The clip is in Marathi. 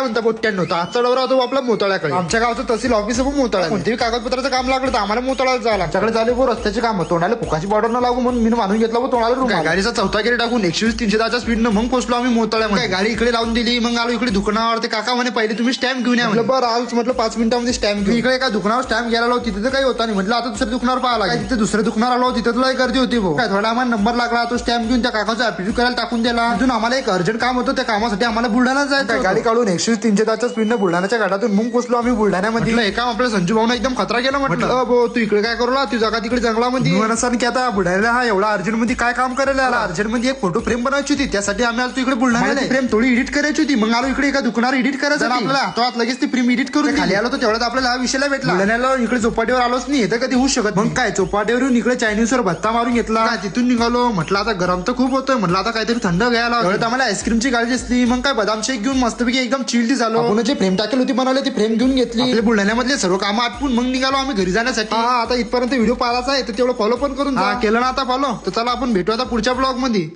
म्हणता पोट्ट्यांनो, तर आजचा दौरा होतो आपला मोताळ्याकडे. आमच्या गावचं तहसील ऑफिस पण मोताळा. कोणत्याही कागदपत्राचं काम लागलं तर आम्हाला मोताळ्यात जायला. आमच्याकडे झाले वो रस्त्याचे काम, तोंडाला फुकाची बॉर्डर न लागू म्हणून मी मानून घेतला व तोंडाला रुमाल. गाडीचा चौथा गेर टाकून 120-310 स्पीडनं मग पोहोचलो आम्ही मोताळ्यामध्ये. गाडी इकडे लावून दिली, मग आलो इकडे दुकानावर. ते काका म्हणे पहिले तुम्ही स्टॅम्प घेऊन या. बरं आलोच म्हटलं 5 मिनिटांमध्ये स्टॅम्प घेऊन. इकडे एका दुकानावर स्टॅम्प घ्यायला आलो, तिथे तर काही होता नाही. म्हटलं आता दुसऱ्या दुकानावर पाहायला लागेल. तिथे दुसऱ्या दुकानावर आलो, तिथे तुला गर्दी होती भाऊ. काय थोडा आम्हाला नंबर लागला, तो स्टॅम्प घेऊन त्या काकाचा ऍप्टिट्यूड करायला टाकून दिला. तिथून आम्हाला एक अर्जंट काम होतं, त्या कामासाठी आम्हाला बुलढाणा जायचं. गाडी काढून 120-310 स्पीडनं बुलढाण्याच्या घाटातून मग पोहोचलो आम्ही बुलढाण्यामध्ये. हे काम आपल्या संजू भाऊन एकदम खतरा केला. म्हटलं तू इकडे काय करू, तू जागा तिकडे जंगलामध्ये की आता बुलढाण्याला हा एवढा अर्जंट मध्ये काय काम करायला आला. अर्जंट मध्ये एक फोटो फ्रेम बनवायची होती, त्यासाठी आम्ही आलो इकडे बुलढाण्याला. फ्रेम थोडी एडिट करायची होती, मग आलो इकडे एका दुकानावर एडिट करायचं. आपल्याला हातात लगेच ती फ्रेम एडिट करून खाली आलो, तर तेवढ्यात आपल्याला हा विषयाला भेटला. बुलढाण्याला इकडे चौपाटीवर आलोच नाही, तर कधी होऊ शकत. मग काय चौपाटीवरून इकडे चायनीजवर भत्ता मारून घेतला. तिथून निघालो, म्हटलं आता गरम तर खूप होतोय, म्हटलं आता काहीतरी थंड घ्यायला. आम्हाला आईस्क्रीमची गाडी असली, मग काय बदाम शेक घेऊन मस्तपैकी एकदम चिल्ड झालो. आपण जे फ्रेम टाकेल होती बनवली, ती फ्रेम घेऊन घेतली. आपल्या बुलढाण्यामधले सर्व कामं आटपून मग निघालो आम्ही घरी जाण्यासाठी. आता इथपर्यंत व्हिडिओ पाहायचा आहे, तर तेवढं फॉलो पण करून केलं ना आता फॉलो. तर चला आपण भेटू आता पुढच्या ब्लॉग मध्ये.